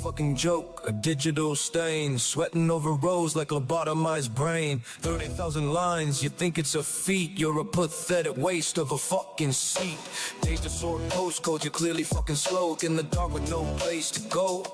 fucking joke, a digital stain, sweating over rows like a lobotomized brain. 30,000 lines, you think it's a feat, you're a pathetic waste of a fucking seat. Days to sort postcodes, you're clearly fucking slow, in the dark with no place to go.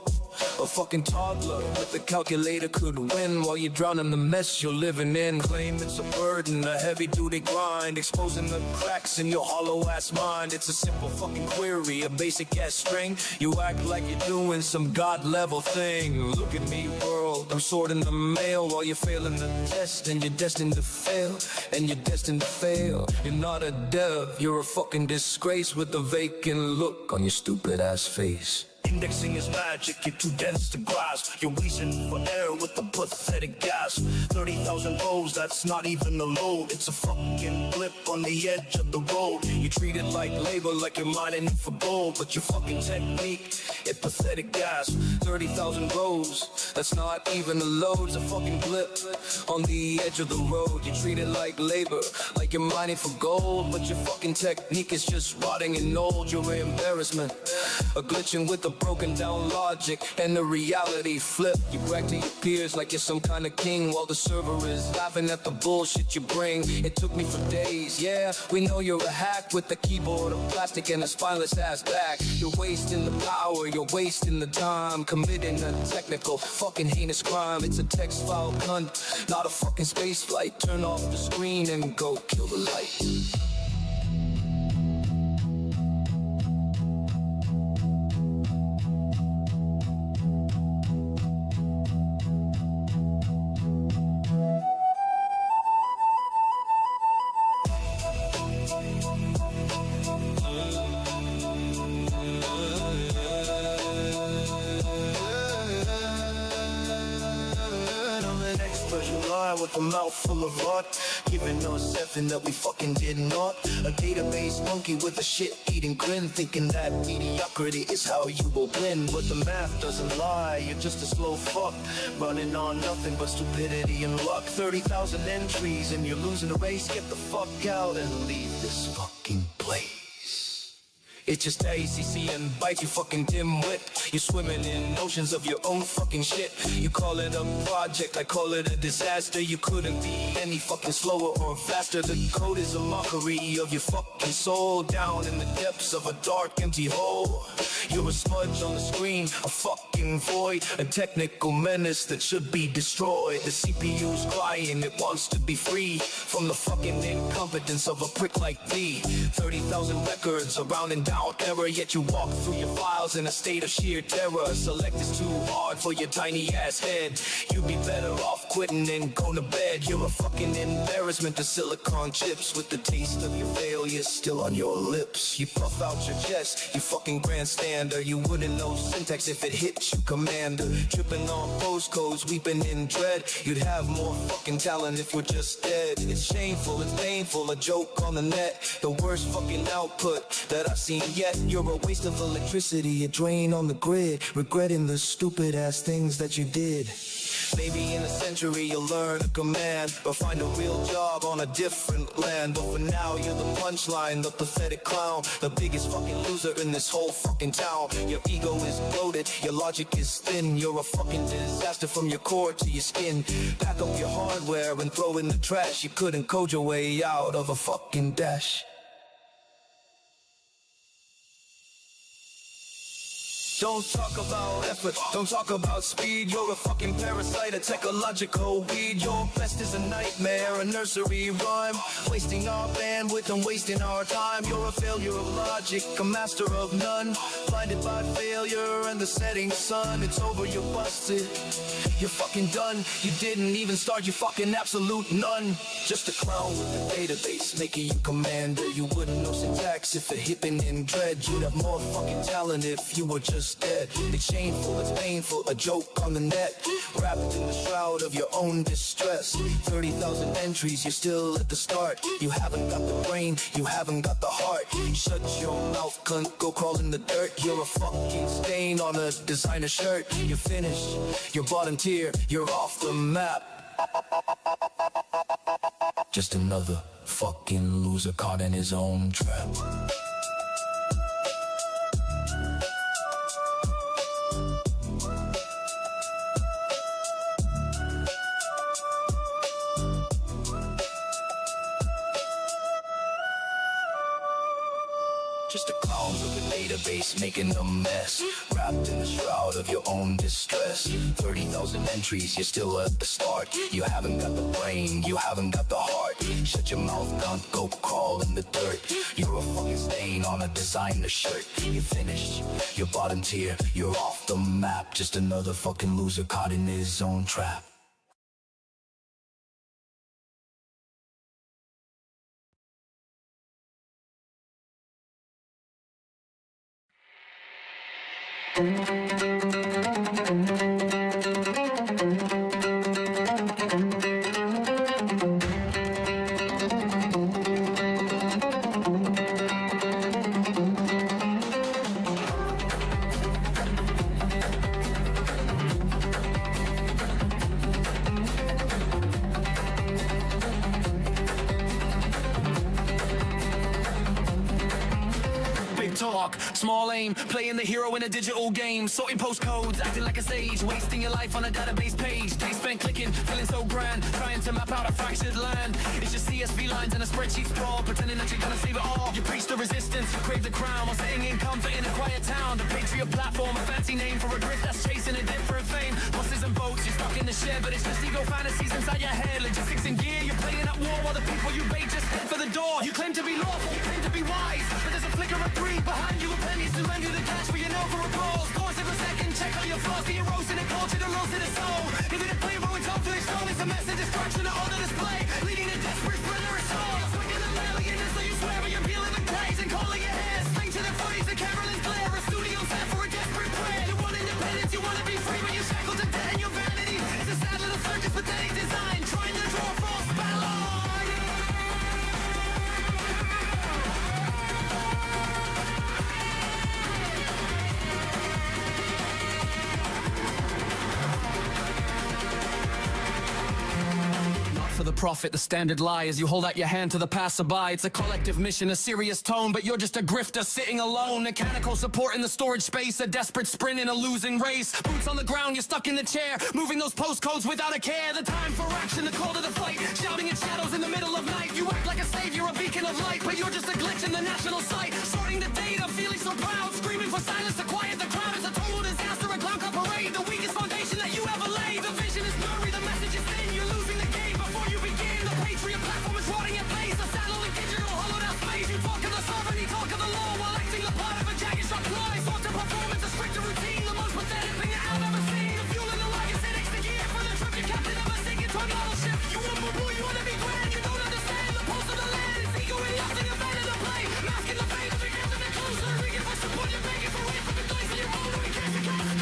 A fucking toddler with a calculator could win, while you drown in the mess you're living in. Claim it's a burden, a heavy-duty grind, exposing the cracks in your hollow-ass mind. It's a simple fucking query, a basic-ass string. You act like you're doing some god-level thing. Look at me, world, I'm sorting the mail while you're failing the test, and you're destined to fail, and you're destined to fail. You're not a dev, you're a fucking disgrace with a vacant look on your stupid-ass face. Indexing is magic, you're too dense to grasp. You're wheezing for air with a pathetic gas. 30,000 rows, that's not even a load. It's a fucking blip on the edge of the road. You treat it like labor, like you're mining for gold, but your fucking technique, it's pathetic gas. 30,000 rows, that's not even a load. It's a fucking blip on the edge of the road. You treat it like labor, like you're mining for gold, but your fucking technique is just rotting and old. You're an embarrassment, a glitching with a broken down logic, and the reality flip. You brag to your peers like you're some kind of king, while the server is laughing at the bullshit you bring. It took me for days, yeah, we know you're a hack with a keyboard of plastic and a spineless ass back. You're wasting the power, you're wasting the time, committing a technical fucking heinous crime. It's a text file cunt, not a fucking space flight. Turn off the screen and go kill the light. With a mouth full of rot, giving us everything that we fucking did not. A database monkey with a shit-eating grin, thinking that mediocrity is how you will blend. But the math doesn't lie, you're just a slow fuck, running on nothing but stupidity and luck. 30,000 entries and you're losing the race. Get the fuck out and leave this fucking place. It's just ACC and bite, you fucking dimwit. You're swimming in oceans of your own fucking shit. You call it a project, I call it a disaster. You couldn't be any fucking slower or faster. The code is a mockery of your fucking soul, down in the depths of a dark empty hole. You're a smudge on the screen, a fucking void, a technical menace that should be destroyed. The CPU's crying, it wants to be free from the fucking incompetence of a prick like thee. 30,000 records around and down error, yet you walk through your files in a state of sheer terror. Select is too hard for your tiny ass head. You'd be better off quitting and going to bed. You're a fucking embarrassment to silicon chips, with the taste of your failure still on your lips. You puff out your chest, you fucking grandstander. You wouldn't know syntax if it hit you, commander. Tripping on postcodes, weeping in dread. You'd have more fucking talent if you're just dead. It's shameful, it's painful, a joke on the net. The worst fucking output that I've seen yet. You're a waste of electricity, a drain on the grid, regretting the stupid ass things that you did. Maybe in a century you'll learn a command, or find a real job on a different land. But for now you're the punchline, the pathetic clown, the biggest fucking loser in this whole fucking town. Your ego is bloated, your logic is thin. You're a fucking disaster from your core to your skin. Pack up your hardware and throw in the trash. You couldn't code your way out of a fucking dash. Don't talk about effort, don't talk about speed. You're a fucking parasite, a technological weed. Your best is a nightmare, a nursery rhyme, wasting our bandwidth and wasting our time. You're a failure of logic, a master of none, blinded by failure and the setting sun. It's over, you're busted, you're fucking done. You didn't even start, you fucking absolute none. Just a clown with a database, making you commander. You wouldn't know syntax if it hipping in dread. You'd have more fucking talent if you were just dead. It's shameful, it's painful, a joke on the net, wrapped in the shroud of your own distress. 30,000 entries, you're still at the start. You haven't got the brain, you haven't got the heart. Shut your mouth, cunt, go crawl in the dirt. You're a fucking stain on a designer shirt. You're finished, you're bottom tier, you're off the map. Just another fucking loser caught in his own trap. Just a clown with a database making a mess, wrapped in the shroud of your own distress. 30,000 entries, you're still at the start. You haven't got the brain, you haven't got the heart. Shut your mouth, gun, go crawl in the dirt. You're a fucking stain on a designer shirt. You're finished, you're bottom tier, you're off the map. Just another fucking loser caught in his own trap. Talk, small aim, playing the hero in a digital game, sorting postcodes, acting like a sage, wasting your life on a database page. Days spent clicking, feeling so grand, trying to map out a fractured land. It's just CSV lines and a spreadsheet sprawl, pretending that you're gonna save it all. You preach the resistance, you crave the crown, while sitting in comfort in a quiet town. The Patriot platform, a fancy name for a grip that's chasing a different fame. Buses and boats, you're stuck in the shed, but it's just ego fantasies inside your head. Logistics in gear, you're playing at war while the people you bait just head for the door. You claim to be lawful, you claim to be wise, but there's a flicker of greed behind you, a penny surrender the cash for your know for applause. Pause every second, check all your flaws, be erosion and culture, the rose to the soul. If it a play, but it's hopefully shown, it's a mess of destruction all on display, leading to desperate splinter of souls. Quicker than aliens, so you swear, but you're peeling the tags and calling your head. Sling to the footies, the Carolyn's glare, a studio set for a desperate prayer. You want independence, you want to be free, but you're shackled to debt and your vanity. It's a sad little circus, pathetic design, trying to draw a false balance. For the profit, the standard lie is you hold out your hand to the passerby. It's a collective mission, a serious tone, but you're just a grifter sitting alone. Mechanical support in the storage space, a desperate sprint in a losing race. Boots on the ground, you're stuck in the chair, moving those postcodes without a care. The time for action, the call to the fight, shouting in shadows in the middle of night. You act like a savior, a beacon of light, but you're just a glitch in the national site. Sorting the data, feeling so proud, screaming for silence to quiet the crowd. It's a total disaster, a clown car parade, the weakest foundation that you ever laid. The vision is blurry, the message is thin, you're losing the game before you begin. The Patriot platform is rotting in place, a satellite digital hollowed out space. You talk of the sovereignty, talk of the law, while acting the part of a jagged shot fly. Sort to performance, a stricter routine, the most pathetic thing that I've ever seen. The fuel in the wagon, sit extra gear for the trip, your captain of a sinking twin battleship. You want more rule, you want to be grand, you don't understand the pulse of the land. It's ego and nothing, a fan of the play, masking the fate of the gift and the closer. Rigging for support, you're begging for weight from the dice of your own, we can't stride.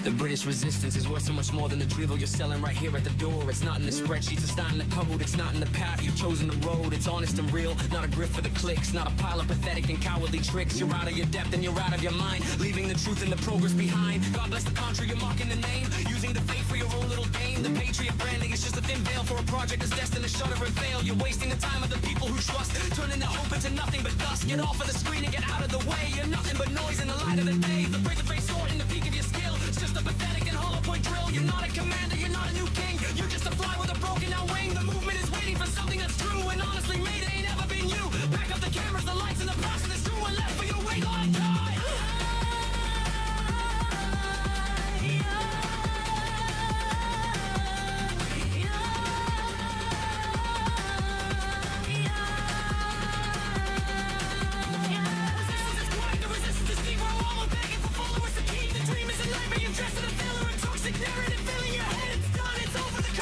The British resistance is worth so much more than the drivel you're selling right here at the door. It's not in the spreadsheets, it's not in the code, it's not in the path, you've chosen the road. It's honest and real, not a grift for the clicks, not a pile of pathetic and cowardly tricks. You're out of your depth and you're out of your mind, leaving the truth and the progress behind. God bless the country, you're marking the name, using the faith for your own little game. The Patriot branding is just a thin veil for a project that's destined to shudder and fail. You're wasting the time of the people who trust, turning the hope into nothing but dust. Get off of the screen and get out of the way, you're nothing but noise in the light of the day. The razor face sword in the peak of your skill, it's just a pathetic and hollow point drill. You're not a commander, you're not a new king, you're just a fly with a broken out wing. The movement is waiting for something that's true, and honestly mate, it ain't ever been you. Back up the cameras, the lights, and the passion that's true, and left for your weight line die. Narrative filling your head, it's done, it's over the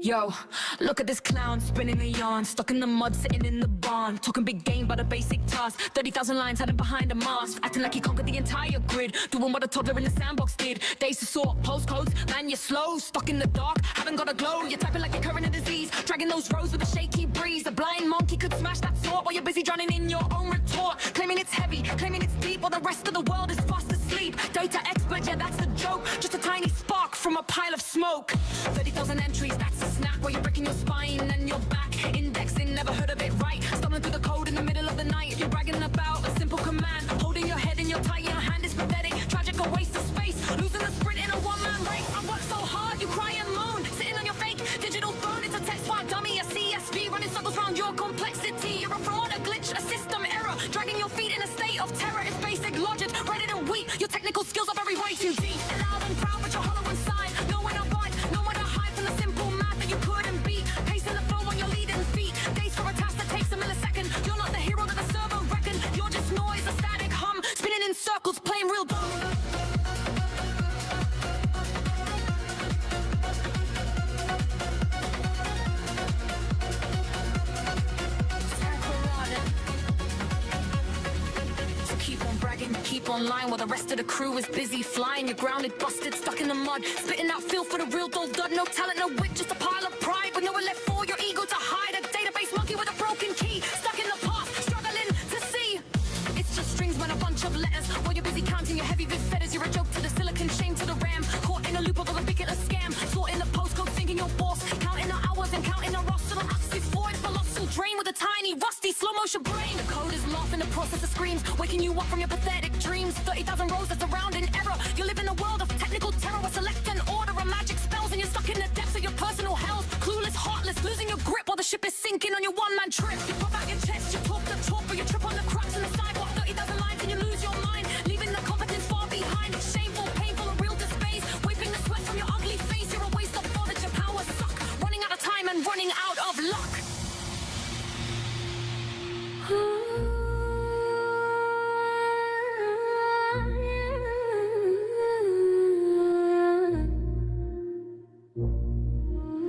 Yo, look at this clown spinning a yarn, stuck in the mud, sitting in the barn, talking big game but a basic task. 30,000 lines hiding behind a mask, acting like he conquered the entire grid, doing what a toddler in the sandbox did. Days to sort postcodes, man you're slow, stuck in the dark, haven't got a glow. You're typing like you're current a disease, dragging those rows with a shaky breeze. A blind monkey could smash that sort while you're busy drowning in your own retort, claiming it's heavy, claiming it's deep, while the rest of the world is fast asleep. Data expert, yeah that's the joke, just a tiny spark from a pile of smoke. 30,000 entries, that's a snack while you're breaking your spine and your back. Indexing, never heard of it right, stumbling through the code in the middle of the night. You're bragging about a simple command, holding your head in your tight, your hand is pathetic. Tragic, a waste of space, losing the sprint in a one-man race. I work so hard, you cry and moan, sitting on your fake digital phone. It's a text file dummy, a CSV, running circles around your complexity. You're a fraud, a glitch, a system error, dragging your feet in a state of terror. It's basic logic, ready to weep. Your technical skills are very way too deep. Loud and proud, but you're hollow inside. No one to fight, no one to hide from the simple math that you couldn't beat. Pacing the flow on your leading feet. Days for a task that takes a millisecond. You're not the hero that the server reckoned. You're just noise, a static hum, spinning in circles, playing real dumb. Keep online while the rest of the crew is busy flying. You're grounded, busted, stuck in the mud, spitting out filth for the real dull dud. No talent, no wit, just a pile of pride with nowhere left for your ego to hide. A database monkey with a broken key, stuck in the past, struggling to see. It's just strings when a bunch of letters while you're busy counting your heavy vid feathers. You're a joke to the silicon, shame to the ram, caught in a loop of a ridiculous scam. Sorting the postcode, thinking your boss, counting the hours and counting the roster. The rust is void, colossal drain with a tiny rusty slow motion brain. The code is laughing, the processor screams, waking you up from your pathetic dreams. 30,000 rows that's around in error. You live in a world of technical terror, a select and order of magic spells, and you're stuck in the depths of your personal hell. Clueless, heartless, losing your grip while the ship is sinking on your one-man trip. You pop out your chest, you talk the talk, but you trip on the cracks in the sidewalk. 30,000 lines and you lose your mind, leaving the competence far behind. It's shameful, painful, a real disgrace, wiping the sweat from your ugly face. You're a waste of thought, your power suck, running out of time and running out of luck.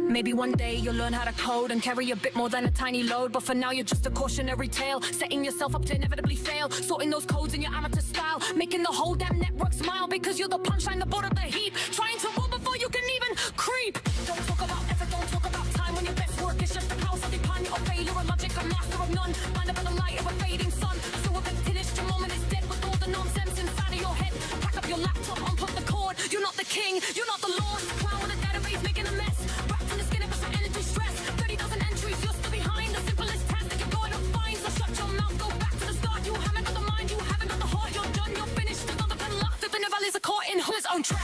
Maybe one day you'll learn how to code and carry a bit more than a tiny load, but for now you're just a cautionary tale, setting yourself up to inevitably fail, sorting those codes in your amateur style, making the whole damn network smile because you're the punchline, the board of the heap, trying to rule before you can even creep. Don't talk about effort, don't talk about time when your best work is just a house of the pun. You're a failure, a logic, a master of none, blinded by the light of a fading sun. So a bit finished, your moment is dead with all the nonsense inside of your head. Pack up your laptop, unplug the cord. You're not the king, you're not the lord. Clown with a database making a mess, wrapped in the skin of some energy stress. 30,000 entries, you're still behind the simplest task that you're going to find. So shut your mouth, go back to the start. You haven't got the mind, you haven't got the heart. You're done, you're finished. There's nothing but luck. The valleys are caught in his own trap.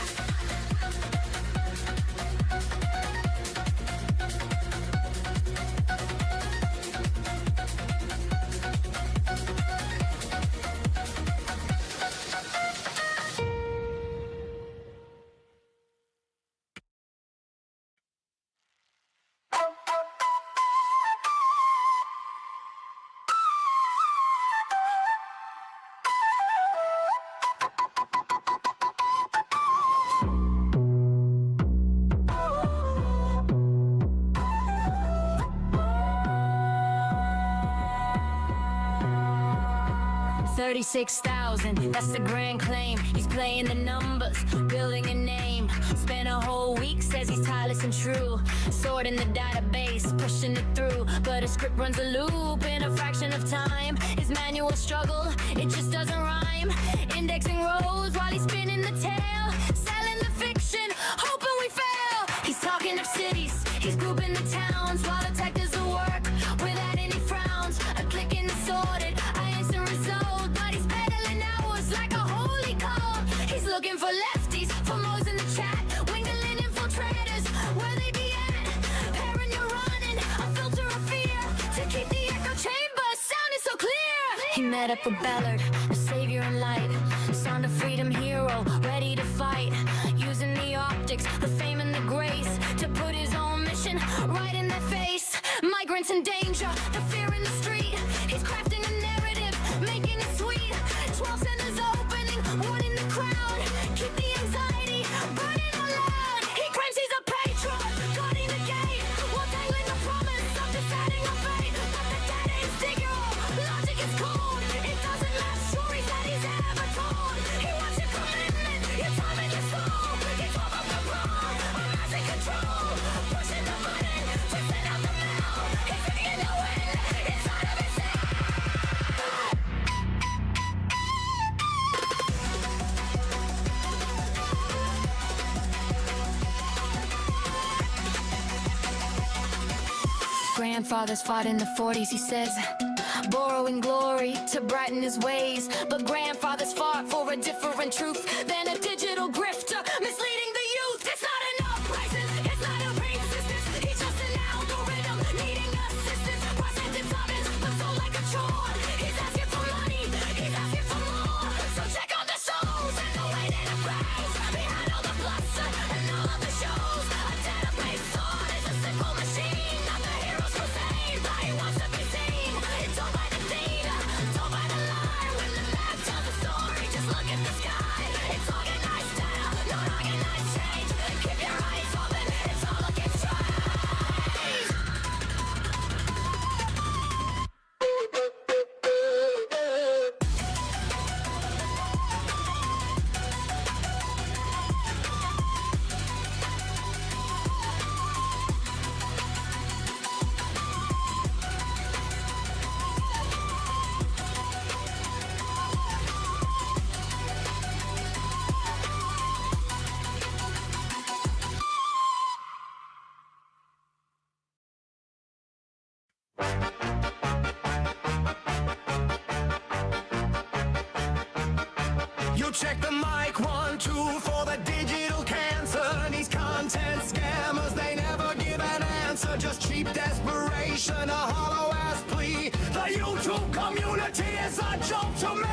$36,000, that's the grand claim. He's playing the numbers, building a name. Spent a whole week, says he's tireless and true. Sorting the database, pushing it through. But a script runs a loop in a fraction of time. His manual struggle, it just doesn't rhyme. Indexing rows while he's spinning the tail. Selling the fiction, hoping we fail. He's talking of cities, he's grouping the towns. While the tech does the work, without any frowns. A click in the sorted, I instant result. Looking for lefties, for mo's in the chat, wingling infiltrators, where they be at? Parent, you're running, a filter of fear, to keep the echo chamber sounding so clear. He met up with Ballard, a savior in light, sound of freedom hero, ready to fight, using the optics, the fame and the grace, to put his own mission right in their face. Migrants in danger, the fear in the street, he's crafting a narrative, making it sweet. 12 centers opening, warning the crowd. Keep the anxiety burning out loud. He claims he's a patriot, guarding the gate. grandfathers fought in the 40s, he says, borrowing glory to brighten his ways. But grandfathers fought for a different truth than a digital grifter misleading the youth. It's not an uprising, it's not a resistance, he's just an algorithm needing assistance. Presenting summons, but so like a chore. He's asking for money, he's asking for more. So check on the souls and the way that it prays behind all the bluster and all of the shows. A database sword is a simple machine, not the hero's crusade, but he wants to be seen. It's told by the theme, told by the line. When the map tells the story, just look at the sky. It's organized style, not organized change. Keep your eyes open, it's all looking strange. You check the mic 1, 2 for the digital cancer. These content scammers, they never give an answer. Just cheap desperation, a hollow ass plea. The YouTube community is a joke to me.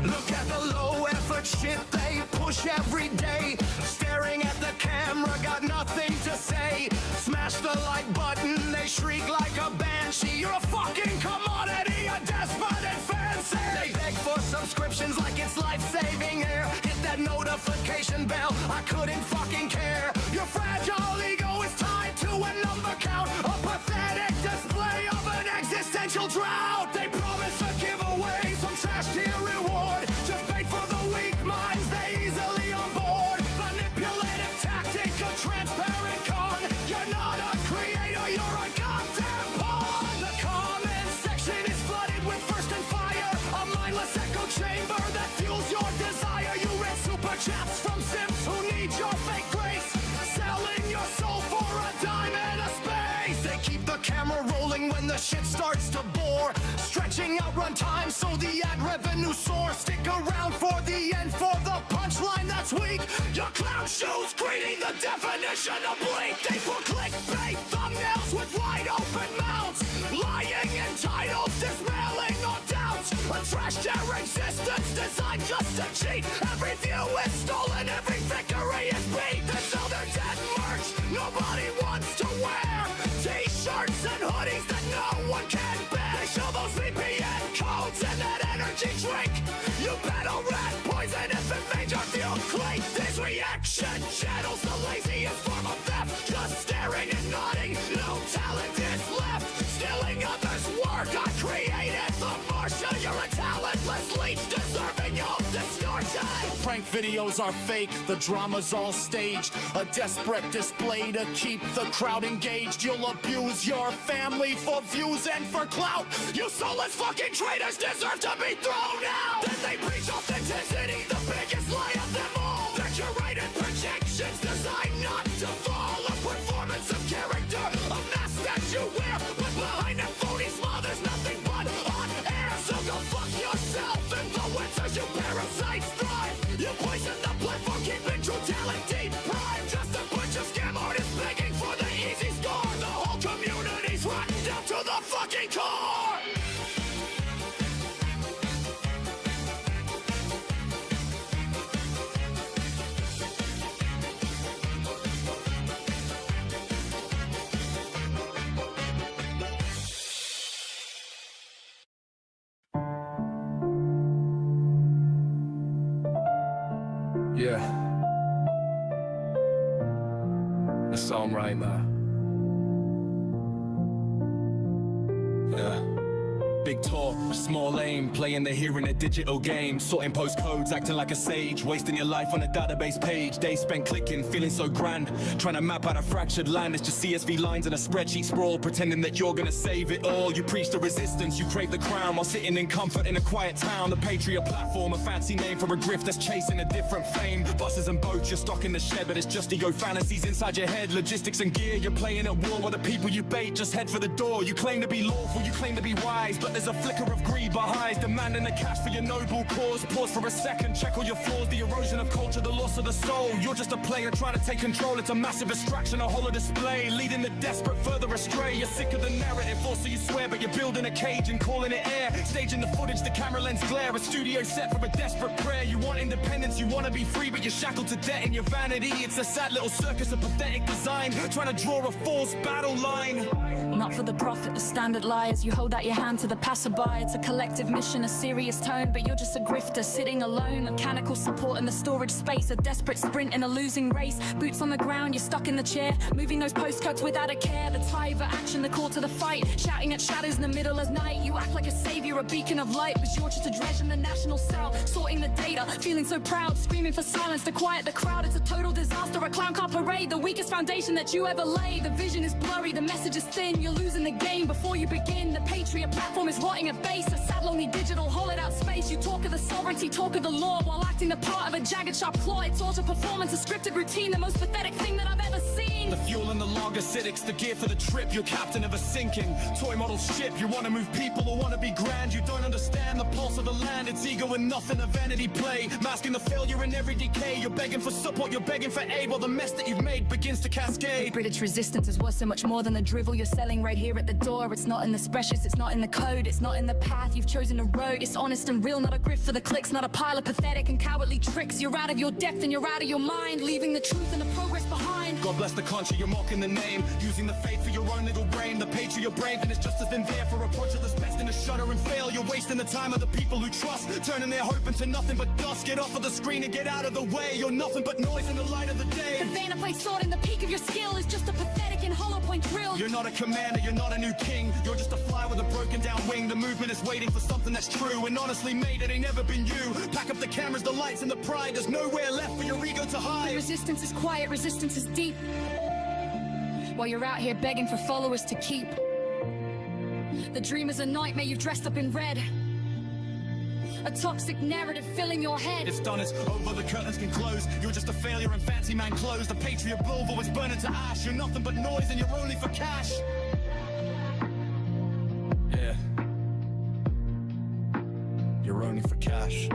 Look at the low effort shit they push every day. Staring at the camera, got nothing to say. Smash the like button, they shriek like a banshee. You're a fucking commodity, a despot and fancy. They beg for subscriptions like it's life-saving air. Hit that notification bell, I couldn't fucking care. Your fragile ego is tied to a number count. A pathetic display of an existential drought. They promise to give away some trash tier reward. Just bait for the weak minds, they easily on board. Manipulative tactic, a transparent con. You're not a creator, you're a goddamn pawn. The comment section is flooded with thirst and fire. A mindless echo chamber that fuels your desire. You read super chats from simps who need your fake grace. Selling your soul for a dime and a space. They keep the camera rolling when the shit starts to bore. Stretching out runtime so the ad revenue soars. Stick around for the end for the punchline that's weak. Your clown shoes greeting the definition of bleak. They put clickbait thumbnails with wide open mouths. Lying in titles, dismantling all doubts. A trash their existence designed just to cheat. Every view is stolen, every victory is beat. They sell their dead merch nobody wants to wear. T-shirts and hoodies that no one can bear. They show those VPN codes and that energy drink. You battle rat poison if it made you feel clean. This reaction channels the laziest form of theft. Just staring and nodding, no talent is left. Stealing others' work, I created the Martian. You're a talentless leech deserving of distortion. Prank videos are fake, the drama's all staged. A desperate display to keep the crowd engaged. You'll abuse your family for views and for clout. You soulless fucking traitors deserve to be thrown out. Then they preach authenticity, the biggest lie of them all. They're curated projections designed not to fall. A performance of character, a mask that you wear. But behind that phony smile there's nothing but on air. So go fuck yourself, influencers, you parasites thrive. You poison the blood for keeping true talent deep pride. Just a bunch of scam artists begging for the easy score. The whole community's rotten down to the fucking core. Yeah. The song right now. Yeah. big talk, a small aim, playing the here in a digital game, sorting postcodes, acting like a sage, wasting your life on a database page, days spent clicking, feeling so grand, trying to map out a fractured land. It's just CSV lines and a spreadsheet sprawl, pretending that you're gonna save it all. You preach the resistance, you crave the crown, while sitting in comfort in a quiet town. The Patriot platform, a fancy name for a grift that's chasing a different fame. Buses and boats, you're stock in the shed, but it's just ego fantasies inside your head. Logistics and gear, you're playing at war while the people you bait just head for the door. You claim to be lawful, you claim to be wise, but there's a flicker of greed behind, demanding the cash for your noble cause. Pause for a second, check all your flaws, the erosion of culture, the loss of the soul. You're just a player trying to take control. It's a massive distraction, a hollow display, leading the desperate further astray. You're sick of the narrative, also you swear, but you're building a cage and calling it air. Staging the footage, the camera lens glare, a studio set for a desperate prayer. You want independence, you want to be free, but you're shackled to debt in your vanity. It's a sad little circus of pathetic design, trying to draw a false battle line. Not for the profit, the standard lies. You hold out your hand to the passerby. It's a collective mission, a serious tone, but you're just a grifter sitting alone. Mechanical support in the storage space, a desperate sprint in a losing race. Boots on the ground, you're stuck in the chair, moving those postcodes without a care. The tide for action, the call to the fight, shouting at shadows in the middle of night. You act like a savior, a beacon of light, but you're just a dredge in the national cell, sorting the data, feeling so proud, screaming for silence to quiet the crowd. It's a total disaster, a clown car parade, the weakest foundation that you ever laid. The vision is blurry, the message is thin, you're losing the game before you begin. The Patriot platform is rotting at base, a sad lonely digital hollowed out space. You talk of the sovereignty, talk of the law, while acting the part of a jagged sharp claw. It's all to performance, a scripted routine, the most pathetic thing that I've ever seen. The fuel and the log acidics, the gear for the trip, you're captain of a sinking toy model ship. You wanna move people or wanna be grand, you don't understand the pulse of the land. It's ego and nothing, a vanity play, masking the failure in every decay. You're begging for support, you're begging for aid, while the mess that you've made begins to cascade. British resistance is worth so much more than the drivel you're selling right here at the door. It's not in the spreadsheets, it's not in the code, it's not in the path you've chosen to road. It's honest and real, not a grift for the clicks, not a pile of pathetic and cowardly tricks. You're out of your depth and you're out of your mind, leaving the truth and the progress behind. God bless the country, you're mocking the name, using the faith for your own little brain. The Patriot brave and it's just as been there for a project that's best in a shudder and fail. You're wasting the time of the people who trust, turning their hope into nothing but dust. Get off of the screen and get out of the way, you're nothing but noise in the light of the day. The Vanna plate sword in the peak of your skill is just a pathetic and hollow point drill. You're not a commander, you're not a new king, you're just a fly with a broken down wing. The movement is waiting for something that's true, and honestly mate, it ain't never been you. Pack up the cameras, the lights and the pride, there's nowhere left for your ego to hide. The resistance is quiet, resistance is deep, while you're out here begging for followers to keep. The dream is a nightmare, you've dressed up in red, a toxic narrative filling your head. It's done, it's over, the curtains can close. You're just a failure in fancy man clothes. The Patriot Volvo is burning to ash. You're nothing but noise and you're only for cash. Yeah, you're only for cash.